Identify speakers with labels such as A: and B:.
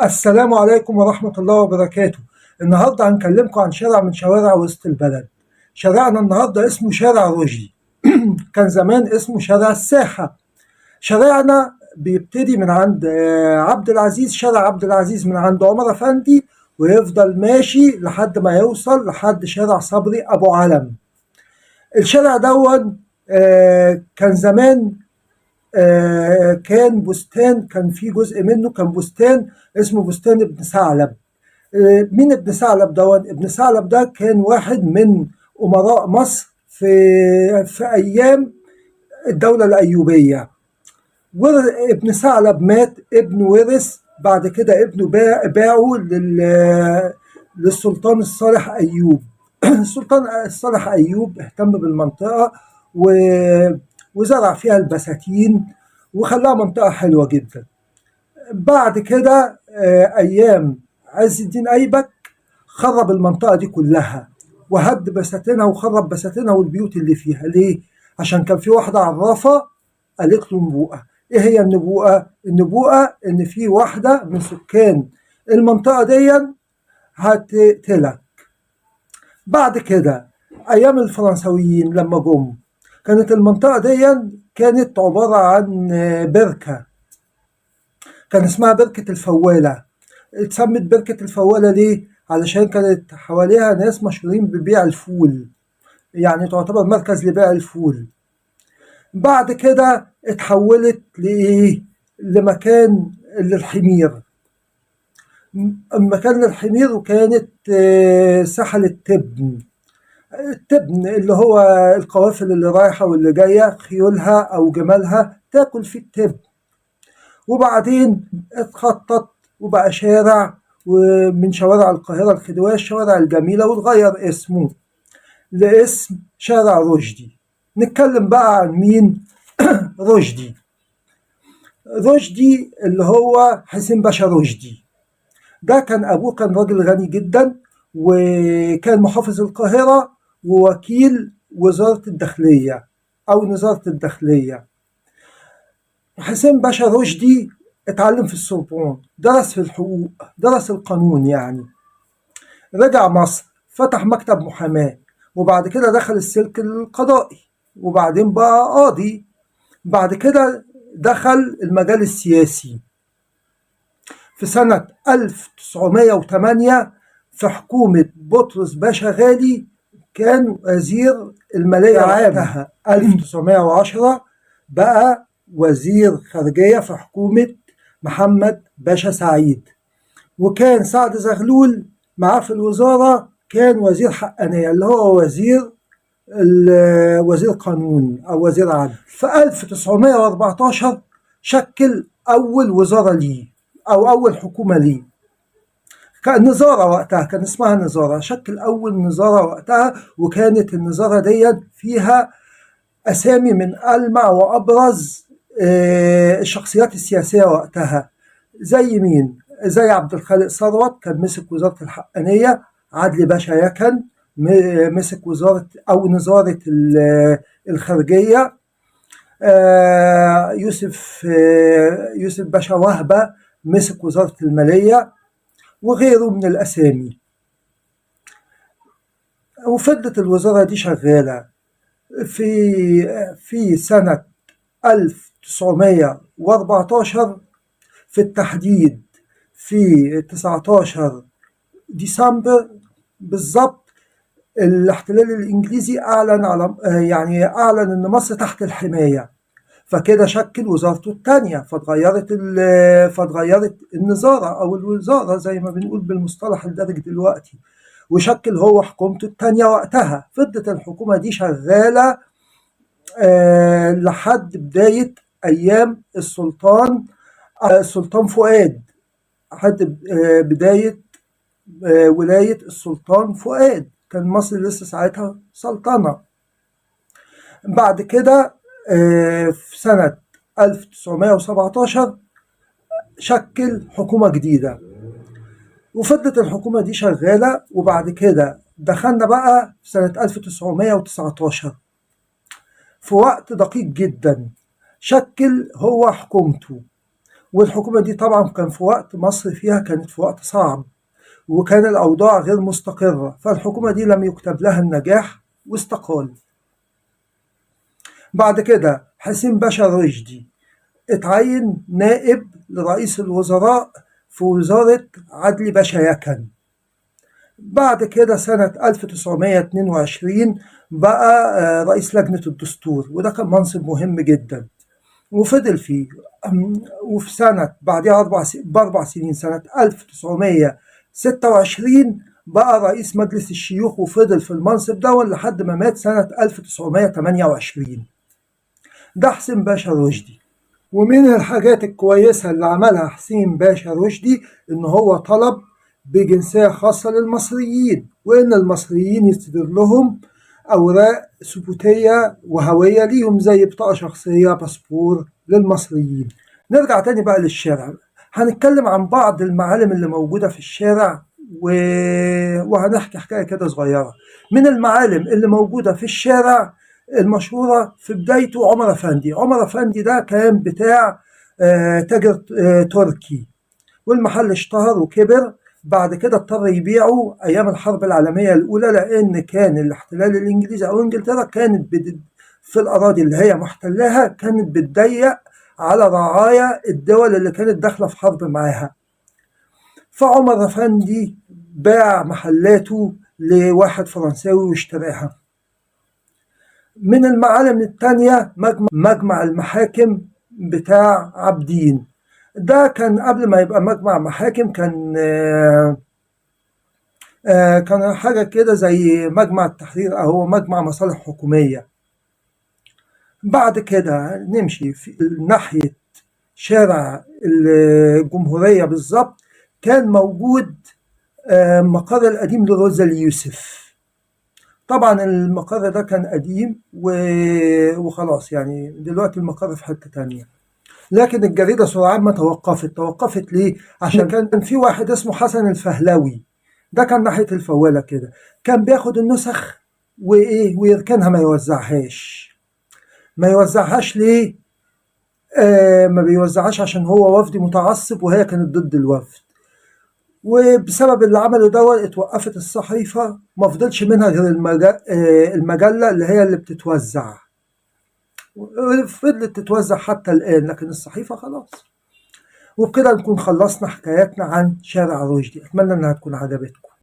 A: السلام عليكم ورحمة الله وبركاته. النهاردة هنكلمكم عن شارع من شوارع وسط البلد. شارعنا النهاردة اسمه شارع رشدي. كان زمان اسمه شارع الساحة. شارعنا بيبتدي من عند عبد العزيز، شارع عبد العزيز من عند عمر أفندي، ويفضل ماشي لحد ما يوصل لحد شارع صبري أبو علم. الشارع دون كان زمان كان بستان، كان في جزء منه كان بستان اسمه بستان ابن ثعلب. مين ابن ثعلب دون؟ ابن ثعلب ده كان واحد من أمراء مصر في أيام الدولة الأيوبية. ابن ثعلب مات، ابنه ورث، بعد كده ابنه باعه للسلطان الصالح أيوب. السلطان الصالح أيوب اهتم بالمنطقة وزرع فيها البساتين وخلاها منطقة حلوة جدا. بعد كده أيام عز الدين أيبك خرب المنطقة دي كلها وهد بساتينها وخرب بساتينها والبيوت اللي فيها. ليه؟ عشان كان في واحدة عرافة قالت له نبوءة. ايه هي النبوءة؟ النبوءة ان في واحدة من سكان المنطقة دي هتقتلك. بعد كده ايام الفرنساويين لما جم، كانت المنطقة دي كانت عبارة عن بركة، كان اسمها بركة الفوالة. اتسمت بركة الفوالة ليه؟ علشان كانت حواليها ناس مشهورين ببيع الفول، يعني تعتبر مركز لبيع الفول. بعد كده اتحولت لإيه؟ لمكان للحمير، مكان للحمير، وكانت ساحة للتبن. التبن اللي هو القوافل اللي رايحة واللي جاية خيولها أو جمالها تاكل في التبن. وبعدين اتخطط وبقى شارع، ومن شوارع القاهرة الخديوية الشوارع الجميلة، واتغير اسمه لاسم شارع رشدي. نتكلم بقى عن مين؟ رشدي. رشدي اللي هو حسين باشا رشدي، ده كان أبوه كان راجل غني جدا، وكان محافظ القاهرة ووكيل وزارة الداخلية أو نظارة الداخلية. حسين باشا رشدي اتعلم في السوربون، درس في الحقوق، درس القانون يعني. رجع مصر فتح مكتب محاماة، وبعد كده دخل السلك القضائي، وبعدين بقى قاضي. بعد كده دخل المجال السياسي في سنة 1908 في حكومة بطرس باشا غالي، كان وزير المالية وقتها. 1910 بقى وزير خارجية في حكومة محمد باشا سعيد. وكان سعد زغلول معاه في الوزارة، كان وزير حقانية اللي هو وزير قانون أو وزير عدل. في 1914 شكل أول وزارة ليه أو أول حكومة ليه، كان نظارة وقتها، كان اسمها نظارة. شكل أول نظارة وقتها، وكانت النظارة دي فيها أسامي من ألمع وأبرز الشخصيات السياسية وقتها. زي مين؟ زي عبد الخالق ثروت كان مسك وزارة الحقانية، عدلي باشا يكن مسك وزارة أو نظارة الخارجية، يوسف باشا وهبة مسك وزارة المالية، وغيره من الأسامي. وفضلت الوزارة دي شغالة في سنة 1914 في التحديد، في 19 ديسمبر بالظبط. الاحتلال الإنجليزي أعلن إن مصر تحت الحماية، فكده شكل وزارته الثانية، فاتغيرت النظارة أو الوزارة زي ما بنقول بالمصطلح الدارج دلوقتي، وشكل هو حكومته الثانية وقتها. فضلت الحكومة دي شغالة لحد بداية أيام السلطان فؤاد، لحد بداية ولاية السلطان فؤاد. كان مصر لسه ساعتها سلطنة. بعد كده في سنة 1917 شكل حكومة جديدة، وفضلت الحكومة دي شغالة. وبعد كده دخلنا بقى في سنة 1919 في وقت دقيق جدا، شكل هو حكومته، والحكومة دي طبعا كان في وقت مصر فيها كانت في وقت صعب، وكان الأوضاع غير مستقرة، فالحكومة دي لم يكتب لها النجاح واستقال. بعد كده حسين باشا رشدي اتعين نائب لرئيس الوزراء في وزارة عدلي باشا يكن. بعد كده سنة 1922 بقى رئيس لجنة الدستور، وده كان منصب مهم جدا وفضل فيه. وفي سنة بعدها بأربع سنين سنة 1926 بقى رئيس مجلس الشيوخ، وفضل في المنصب ده لحد ما مات سنة 1928. ده حسين باشا رشدي. ومن الحاجات الكويسة اللي عملها حسين باشا رشدي إن هو طلب بجنسية خاصة للمصريين، وإن المصريين يصدر لهم أوراق ثبوتية وهوية ليهم زي بطاقة شخصية، باسبور للمصريين. نرجع تاني بقى للشارع، هنتكلم عن بعض المعالم اللي موجودة في الشارع وهنحكي حكاية كده صغيرة. من المعالم اللي موجودة في الشارع المشهورة في بدايته عمر أفندي. عمر أفندي ده كان بتاع تاجر تركي، والمحل اشتهر وكبر. بعد كده اضطر يبيعه أيام الحرب العالمية الأولى، لأن كان الاحتلال الإنجليزي أو إنجلترا كانت في الأراضي اللي هي محتلاها كانت بتضيق على رعايا الدول اللي كانت داخلة في حرب معاها. فعمر أفندي باع محلاته لواحد فرنساوي واشتراها. من المعالم التانية مجمع المحاكم بتاع عابدين. ده كان قبل ما يبقى مجمع محاكم، كان حاجة كده زي مجمع التحرير أو هو مجمع مصالح حكومية. بعد كده نمشي في ناحية شارع الجمهورية بالظبط، كان موجود مقر القديم لروزالي يوسف. طبعا المقر ده كان قديم وخلاص، يعني دلوقتي المقر في حتة تانية. لكن الجريدة سرعان ما توقفت ليه؟ عشان كان في واحد اسمه حسن الفهلوي، ده كان ناحية الفولة كده، كان بياخد النسخ ويركنها، ما يوزعهاش ليه؟ ما بيوزعهاش عشان هو وفد متعصب وهي كانت ضد الوفد، وبسبب اللي عمله دوت اتوقفت الصحيفة، ما فضلش منها غير المجلة اللي هي اللي بتتوزع، فضلت تتوزع حتى الآن، لكن الصحيفة خلاص. وبكده نكون خلصنا حكاياتنا عن شارع رشدي. أتمنى أنها تكون عجبتكم.